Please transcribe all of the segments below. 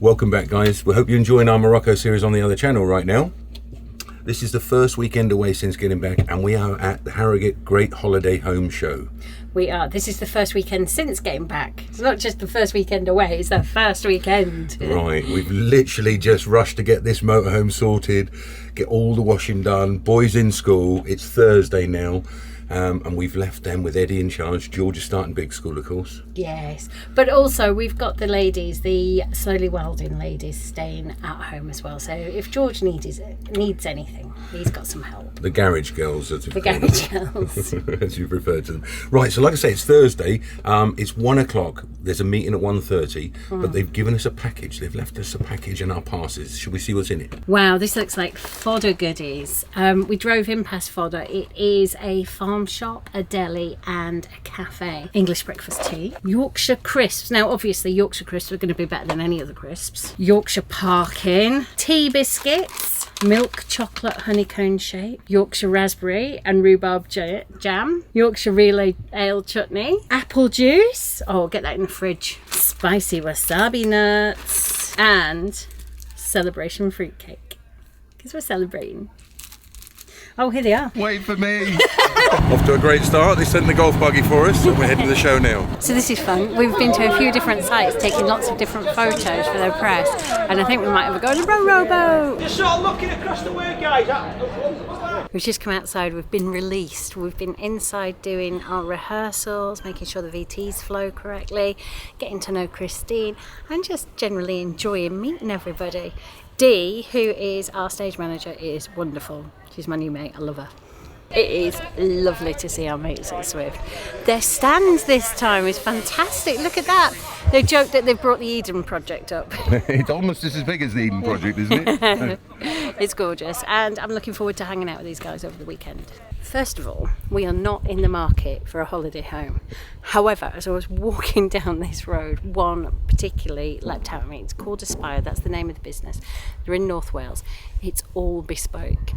Welcome back, guys. We hope you're enjoying our Morocco series on the other channel right now. This is the first weekend away since getting back, and we are at the Harrogate Great Holiday Home Show. We are. This is the first weekend since getting back. It's not just the first weekend away, it's the first weekend. Right, we've literally just rushed to get this motorhome sorted, get all the washing done, boys in school. It's Thursday now. And we've left them with Eddie in charge. George is starting big school, of course. Yes, but also we've got the ladies, the slowly welding ladies, staying at home as well. So if George needs anything, he's got some help. The garage girls, as the garage girls, as you refer to them. Right, so like I say, it's Thursday. It's 1 o'clock. There's a meeting at 1:30, but they've given us a package. They've left us a package and our passes. Should we see what's in it? Wow, this looks like Fodder goodies. We drove in past Fodder. It is a farm shop, a deli and a cafe. English breakfast tea. Yorkshire crisps. Now obviously Yorkshire crisps are going to be better than any other crisps. Yorkshire parking. Tea biscuits. Milk chocolate honeycomb shape. Yorkshire raspberry and rhubarb jam. Yorkshire real ale chutney. Apple juice. Oh, get that in the fridge. Spicy wasabi nuts. And celebration fruitcake. Because we're celebrating. Oh, here they are. Wait for me. Off to a great start. They sent the golf buggy for us, and we're heading to the show now. So this is fun. We've been to a few different sites, taking lots of different photos for their press, and I think we might have a go on a boat. Just sort of looking across the way, guys. We've just come outside. We've been released. We've been inside doing our rehearsals, making sure the VTs flow correctly, getting to know Christine, and just generally enjoying meeting everybody. Dee, who is our stage manager, is wonderful. She's my new mate. I love her. It is lovely to see our mates at Swift. Their stands this time is fantastic. Look at that. They joked that they've brought the Eden Project up. It's almost just as big as the Eden Project, isn't it? It's gorgeous, and I'm looking forward to hanging out with these guys over the weekend. First of all, we are not in the market for a holiday home. However, as I was walking down this road, one particularly leapt out at me. It's called Aspire, that's the name of the business. They're in North Wales. It's all bespoke.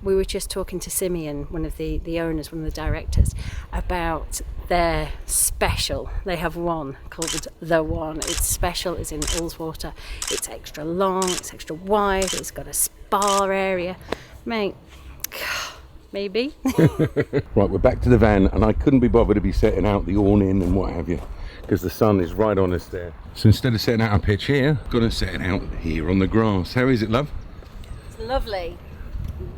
We were just talking to Simeon, one of the owners, one of the directors, about their special. They have one called The One. It's special, it's in Ullswater. It's extra long, it's extra wide, it's got a spa area. Mate, maybe. Right, we're back to the van, and I couldn't be bothered to be setting out the awning and what have you, because the sun is right on us there. So instead of setting out a pitch here, going to set it out here on the grass. How is it, love? It's lovely.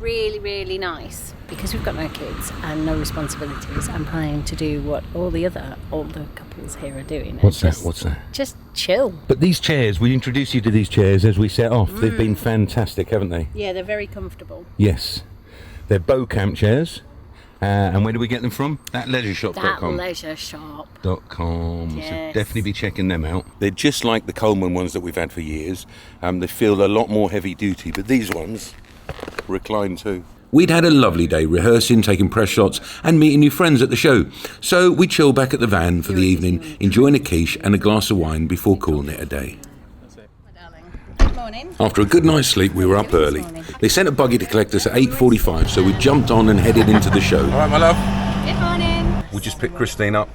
Really, really nice. Because we've got no kids and no responsibilities, I'm planning to do what all the other older couples here are doing. What's that? Just chill. But these chairs, we introduced you to these chairs as we set off. They've been fantastic, haven't they? Yeah, they're very comfortable. Yes. They're Bow Camp chairs. And where do we get them from? Thatleisureshop.com. Thatleisureshop.com. Yes. So definitely be checking them out. They're just like the Coleman ones that we've had for years. They feel a lot more heavy duty, but these ones recline too. We'd had a lovely day rehearsing, taking press shots and meeting new friends at the show. So we chilled back at the van for the evening, enjoying a quiche and a glass of wine before calling it a day. Good morning. After a good night's sleep, we were up early. They sent a buggy to collect us at 8:45, so we jumped on and headed into the show. All right, my love. Good morning. We just picked Christine up.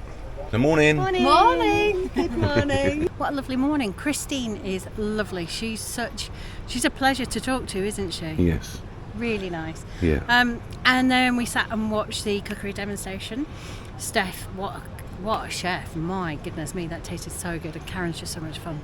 Good morning. Morning. Good morning. What a lovely morning. Christine is lovely. She's a pleasure to talk to, isn't she? Yes. Really nice. Yeah. And then we sat and watched the cookery demonstration. Steph, what a chef. My goodness me, that tasted so good. And Karen's just so much fun.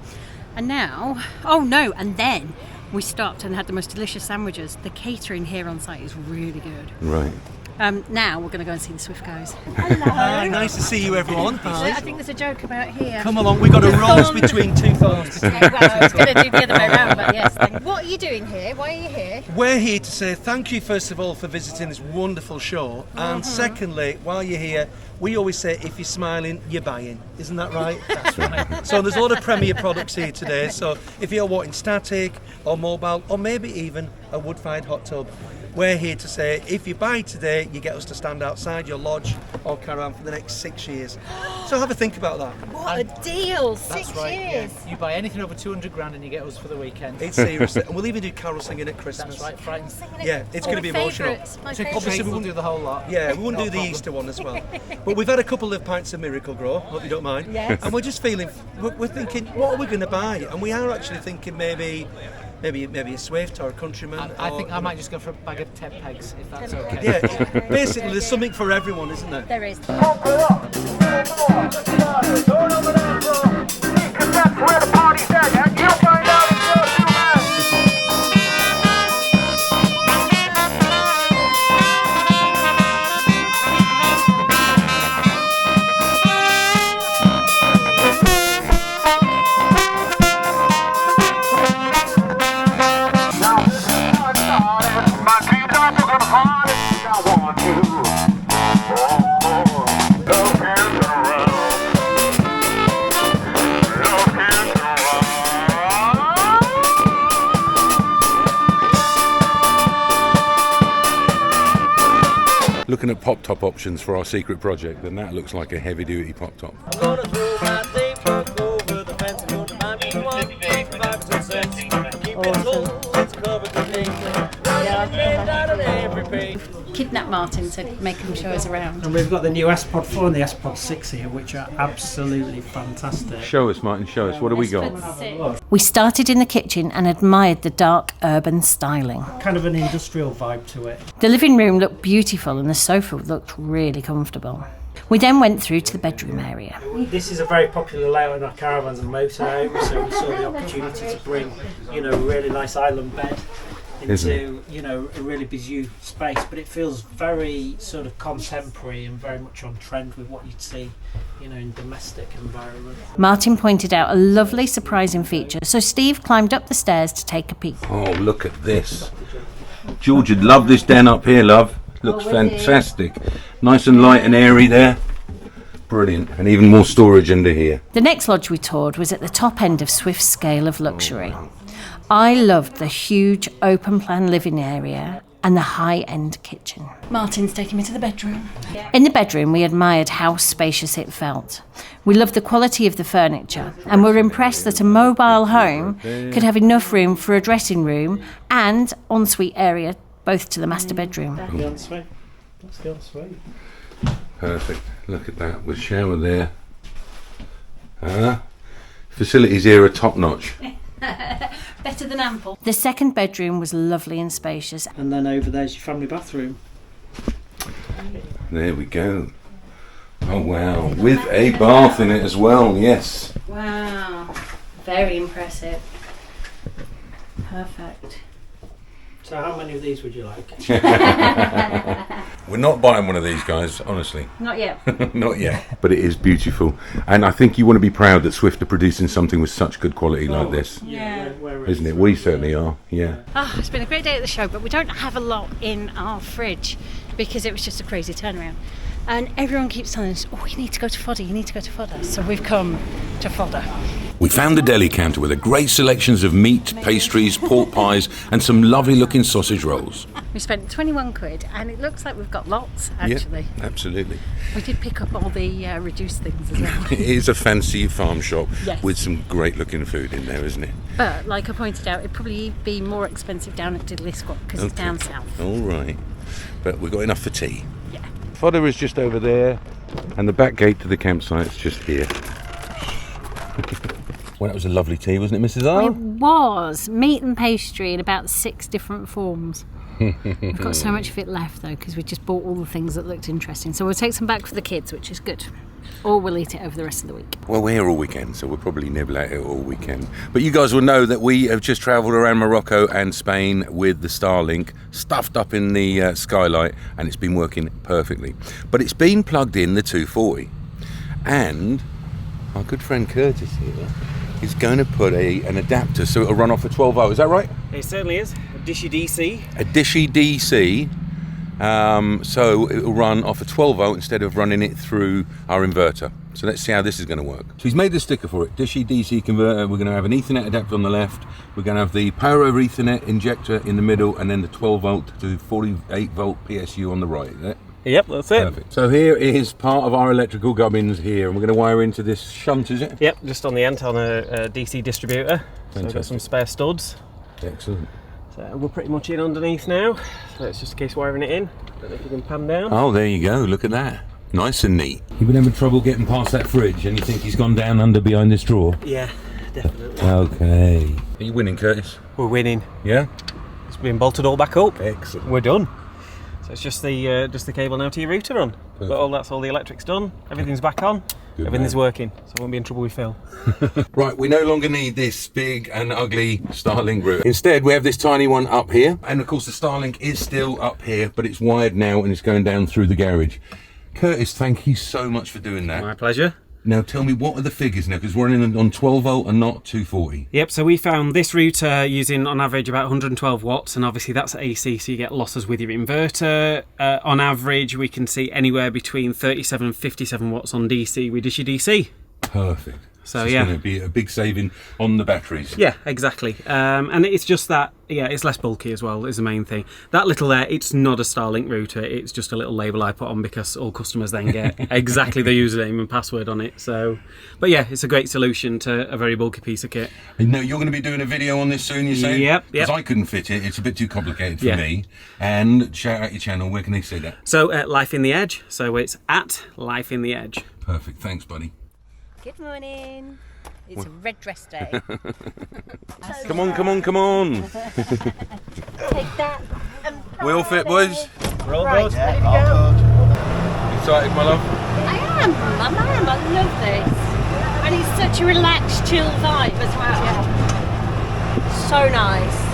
And now, and then we stopped and had the most delicious sandwiches. The catering here on site is really good. Right. Now we're going to go and see the Swift guys. Hello. Nice to see you, everyone. Hi. I think there's a joke about here. Come along, we got a rose between two thorns. Okay, well, I was going to do the other way around, but yes. What are you doing here? Why are you here? We're here to say thank you, first of all, for visiting this wonderful show. And secondly, while you're here, we always say if you're smiling, you're buying. Isn't that right? That's right. So there's a lot of Premier products here today. So if you're wanting static or mobile or maybe even a wood-fired hot tub, we're here to say if you buy today, you get us to stand outside your lodge or caravan for the next 6 years. So have a think about that. What a deal! That's 6 right, years. Yeah. You buy anything over 200 grand and you get us for the weekend. It's serious. And we'll even do carol singing at Christmas. That's right, frights. Yeah, it's going to be emotional. My So Obviously, we won't do the whole lot. Yeah, we wouldn't No do the problem. Easter one as well. But we've had a couple of pints of Miracle Grow, hope you don't mind. Yes. And we're just feeling, we're thinking, what are we going to buy? And we are actually thinking maybe a Swift or a Countryman. I think I might just go for a bag of 10 pegs, if that's okay. Yeah, basically there's something for everyone, isn't there? There is. Looking at pop-top options for our secret project, and that looks like a heavy-duty pop-top. I'm gonna throw my paper over the fence and go to my one 5 to 6. Keep it whole, it's covered with paper. Out of every page. Kidnap Martin to make him show us around. And we've got the new S-Pod 4 and the S-Pod 6 here, which are absolutely fantastic. Show us, Martin, show us. What do we got? We started in the kitchen and admired the dark urban styling. Kind of an industrial vibe to it. The living room looked beautiful and the sofa looked really comfortable. We then went through to the bedroom area. This is a very popular layout in our caravans and motorhomes, so we saw the opportunity to bring, a really nice island bed into, a really bijou space, but it feels very sort of contemporary and very much on trend with what you'd see, in domestic environment. Martin pointed out a lovely surprising feature, so Steve climbed up the stairs to take a peek. Oh, look at this. George would love this den up here, love. Looks fantastic. Nice and light and airy there. Brilliant. And even more storage under here. The next lodge we toured was at the top end of Swift's scale of luxury. I loved the huge open plan living area and the high-end kitchen. Martin's taking me to the bedroom. In the bedroom, we admired how spacious it felt. We loved the quality of the furniture and were impressed that a mobile home could have enough room for a dressing room and ensuite area, both to the master bedroom. The ensuite. That's the ensuite. Perfect. Look at that, with shower there. Facilities here are top notch. Better than ample. The second bedroom was lovely and spacious. And then over there's your family bathroom. There we go. Oh wow, with a bath in it as well, yes. Wow, very impressive. Perfect. So how many of these would you like? We're not buying one of these, guys, honestly. Not yet. Not yet. But it is beautiful. And I think you want to be proud that Swift are producing something with such good quality like this. Yeah. Isn't it? We certainly are, yeah. It's been a great day at the show, but we don't have a lot in our fridge because it was just a crazy turnaround. And everyone keeps telling us, you need to go to Fodder, you need to go to Fodder. So we've come to Fodder. We found the deli counter with a great selections of meat, pastries, pork pies and some lovely looking sausage rolls. We spent 21 quid and it looks like we've got lots, actually. Yeah, absolutely. We did pick up all the reduced things as well. It is a fancy farm shop Yes. with some great looking food in there, isn't it? But like I pointed out, it'd probably be more expensive down at Diddley Squat because it's down south. All right. But we've got enough for tea. Yeah. Fodder is just over there and the back gate to the campsite's just here. Well, that was a lovely tea, wasn't it, Mrs. R? It was meat and pastry in about 6 different forms. We've got so much of it left though because we just bought all the things that looked interesting. So we'll take some back for the kids, which is good. Or we'll eat it over the rest of the week. Well, we're here all weekend, so we'll probably nibble at it all weekend. But you guys will know that we have just travelled around Morocco and Spain with the Starlink stuffed up in the skylight, and it's been working perfectly. But it's been plugged in the 240, and our good friend Curtis here is going to put an adapter so it'll run off for 12 hours. Is that right? It certainly is. A dishy DC. A dishy DC. So it will run off a 12 volt instead of running it through our inverter. So let's see how this is going to work. So he's made the sticker for it. Dishy DC converter. We're going to have an Ethernet adapter on the left. We're going to have the power over Ethernet injector in the middle, and then the 12 volt to 48 volt PSU on the right. Is it? Yep, that's it. Perfect. So here is part of our electrical gubbins here, and we're going to wire into this shunt, is it? Yep, just on the end on a DC distributor. So we've got Fantastic. some spare studs. Excellent. So we're pretty much in underneath now. So it's just a case of wiring it in. Don't know if you can pan down. Oh, there you go. Look at that. Nice and neat. You've been having trouble getting past that fridge and you think he's gone down under behind this drawer? Yeah, definitely. Okay. Are you winning, Curtis? We're winning. Yeah? It's been bolted all back up. Excellent. We're done. So it's just the cable now to your router on. Perfect. But that's all the electric's done. Everything's back on. Good Everything's man. working. So I won't be in trouble with Phil. Right, we no longer need this big and ugly Starlink router. Instead, we have this tiny one up here. And of course, the Starlink is still up here, but it's wired now and it's going down through the garage. Curtis, thank you so much for doing that. My pleasure. Now tell me, what are the figures now? Because we're running on 12 volt and not 240. Yep, so we found this router using on average about 112 watts, and obviously that's AC, so you get losses with your inverter. On average, we can see anywhere between 37 and 57 watts on DC with your DC. Perfect. So it's yeah, going to be a big saving on the batteries. Yeah, exactly. And it's just that, yeah, it's less bulky as well is the main thing. That little there, it's not a Starlink router, it's just a little label I put on because all customers then get exactly the username and password on it. So, but yeah, it's a great solution to a very bulky piece of kit. And no, you're going to be doing a video on this soon, you say? Yep. Because I couldn't fit it, it's a bit too complicated for me. And shout out your channel, where can they see that? So, Life in the Edge, so it's at Life in the Edge. Perfect, thanks buddy. Good morning. It's a red dress day. Come on, come on, come on. Take that. We all fit, boys? We're all Right, good. ready to go? Excited, my love? I am. I love this. And it's such a relaxed, chill vibe as well. So nice.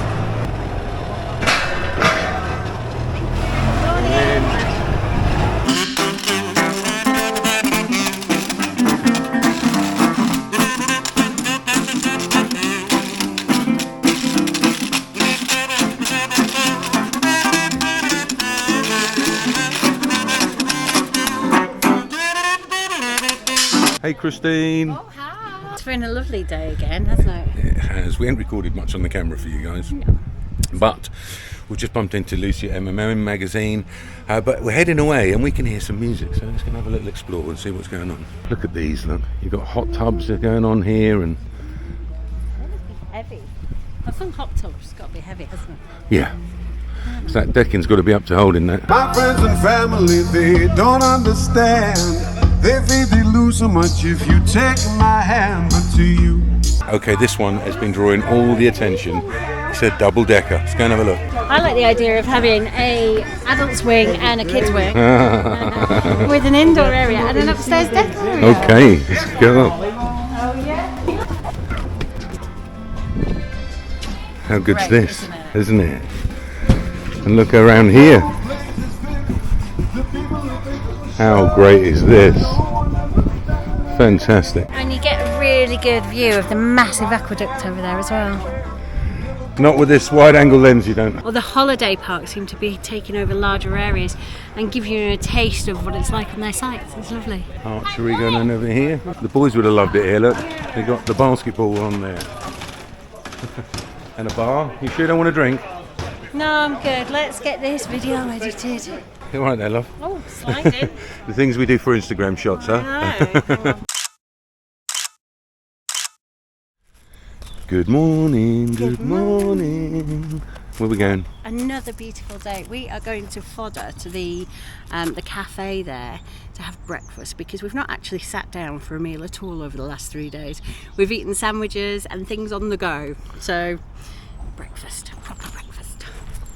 Hey Christine. Oh, hi. It's been a lovely day again, hasn't it? It has. We haven't recorded much on the camera for you guys. No. But we've just bumped into Lucy at MMM magazine. But we're heading away and we can hear some music. So let's go and have a little explore and see what's going on. Look at these, look. You've got hot tubs that are going on here and... Heavy. I think hot tub's got to be heavy, hasn't it? Yeah. So that decking's got to be up to holding that. My friends and family, they don't understand. They think they lose so much if you take my hand, but to you. Okay, this one has been drawing all the attention. It's a double decker. Let's go and have a look. I like the idea of having a adult's wing and a kids wing with an indoor area and an upstairs deck area. Okay, let's go. How good's Great, this, isn't it? And look around here. How great is this? Fantastic. And you get a really good view of the massive aqueduct over there as well. Not with this wide angle lens, you don't. Well, the holiday parks seem to be taking over larger areas and give you a taste of what it's like on their sites. It's lovely. Archery going on over here. The boys would have loved it here, look. They got the basketball on there. And a bar. You sure don't want a drink? No, I'm good. Let's get this video edited. You all right there, love? Oh, sliding. The things we do for Instagram shots, huh? I know. Good morning, good morning. Where are we going? Another beautiful day. We are going to Fodder, to the cafe there, to have breakfast, because we've not actually sat down for a meal at all over the last 3 days. We've eaten sandwiches and things on the go. So, breakfast, proper breakfast.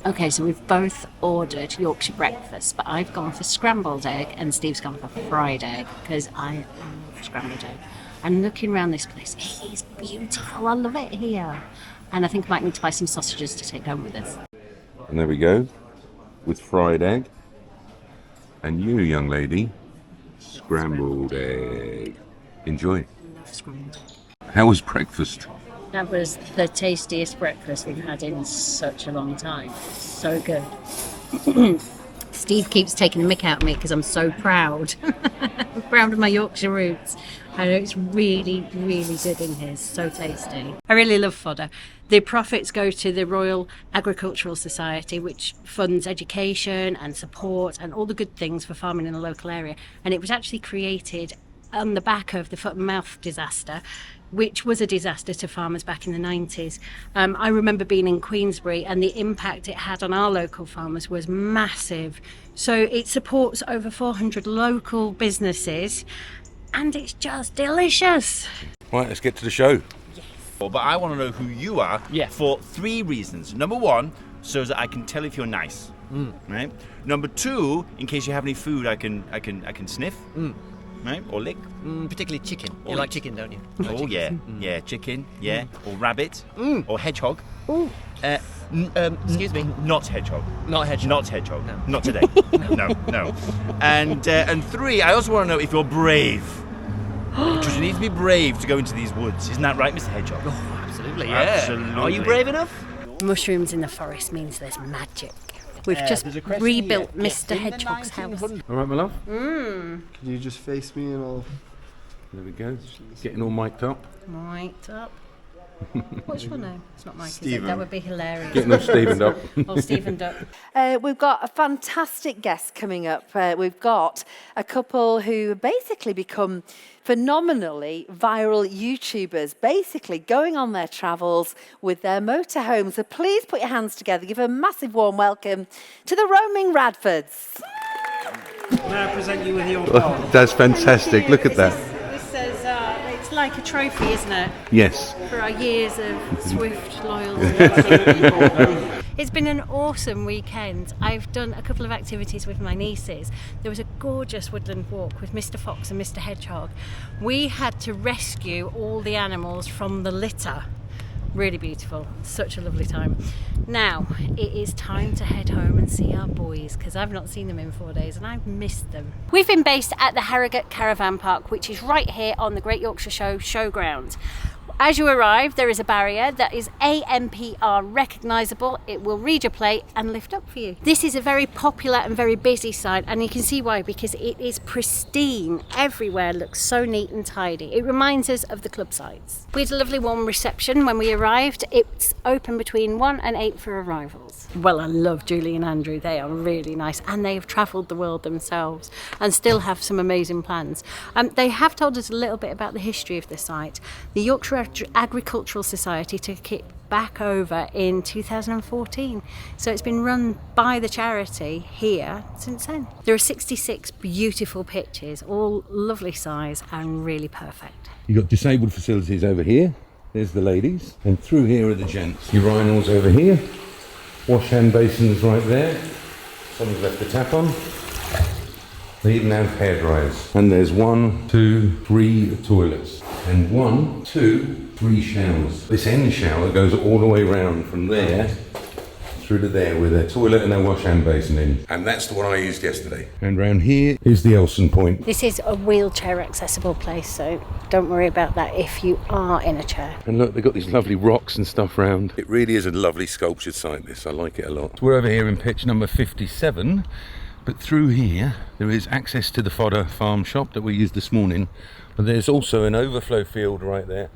Okay, so we've both ordered Yorkshire Breakfast, but I've gone for scrambled egg and Steve's gone for fried egg, because I love scrambled egg. And looking around this place, it is beautiful. I love it here. And I think I might need to buy some sausages to take home with us. And there we go, with fried egg. And you, young lady, scrambled egg. Enjoy. Love scrambled egg. How was breakfast? That was the tastiest breakfast we've had in such a long time. So good. Steve keeps taking the mick out of me because I'm so proud. I'm proud of my Yorkshire roots. I know it's really, really good in here. So tasty. I really love Fodder. The profits go to the Royal Agricultural Society, which funds education and support and all the good things for farming in the local area. And it was actually created on the back of the foot and mouth disaster which was a disaster to farmers back in the 90s. I remember being in Queensbury, and the impact it had on our local farmers was massive. So it supports over 400 local businesses, and it's just delicious. Right, let's get to the show. But I want to know who you are for 3 reasons. Number 1, so that I can tell if you're nice. Right. Number 2, in case you have any food, I can sniff. Right, or lick. Particularly chicken. You like chicken, don't you? Oh yeah, yeah, chicken, yeah, or rabbit, or hedgehog. Excuse me. Not hedgehog. Not hedgehog. Not hedgehog. No. Not today. No. And 3, I also want to know if you're brave. Because you need to be brave to go into these woods. Isn't that right, Mr. Hedgehog? Oh, absolutely, yeah. Absolutely. Are you brave enough? Mushrooms in the forest means there's magic. We've just rebuilt Mr. Hedgehog's house. All right, my love? Can you just face me and I'll... There we go. Getting all mic'd up. Mic'd up. What's your name? It's not Mike, is it? Stephen. That would be hilarious. Getting all Stevened up. All Stephened up. We've got a fantastic guest coming up. We've got a couple who basically become phenomenally viral YouTubers, basically going on their travels with their motorhomes. So please put your hands together, give a massive warm welcome to the Roaming Radfords. May I present you with your car? That's fantastic. Look at that. This says, it's like a trophy, isn't it? Yes. For our years of swift loyalty. It's been an awesome weekend. I've done a couple of activities with my nieces. There was a gorgeous woodland walk with Mr. Fox and Mr. Hedgehog. We had to rescue all the animals from the litter. Really beautiful. Such a lovely time. Now, it is time to head home and see our boys, because I've not seen them in 4 days and I've missed them. We've been based at the Harrogate Caravan Park, which is right here on the Great Yorkshire Show showground. As you arrive, there is a barrier that is AMPR recognisable. It will read your plate and lift up for you. This is a very popular and very busy site, and you can see why, because it is pristine. Everywhere looks so neat and tidy. It reminds us of the club sites. We had a lovely warm reception when we arrived. It's open between 1 and 8 for arrivals. Well, I love Julie and Andrew. They are really nice, and they have travelled the world themselves and still have some amazing plans. They have told us a little bit about the history of the site. The Yorkshire Agricultural Society took it back over in 2014, so it's been run by the charity here since then. There are 66 beautiful pitches, all lovely size and really perfect. You've got disabled facilities over here. There's the ladies. And through here are the gents. Urinals over here. Wash hand basins right there. Someone's left the tap on. They even have hairdryers. And there's 1, 2, 3 toilets. And 1, 2, 3 showers. This end shower goes all the way around from there through to there with a toilet and a wash hand basin in. And that's the one I used yesterday. And round here is the Elson Point. This is a wheelchair accessible place, so don't worry about that if you are in a chair. And look, they've got these lovely rocks and stuff round. It really is a lovely sculptured site, this. I like it a lot. We're over here in pitch number 57, but through here there is access to the Fodder farm shop that we used this morning. But there's also an overflow field right there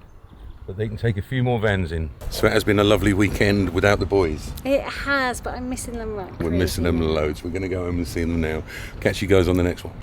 that they can take a few more vans in. So it has been a lovely weekend without the boys. It has, but I'm missing them like crazy. We're missing them loads. We're going to go home and see them now. Catch you guys on the next one.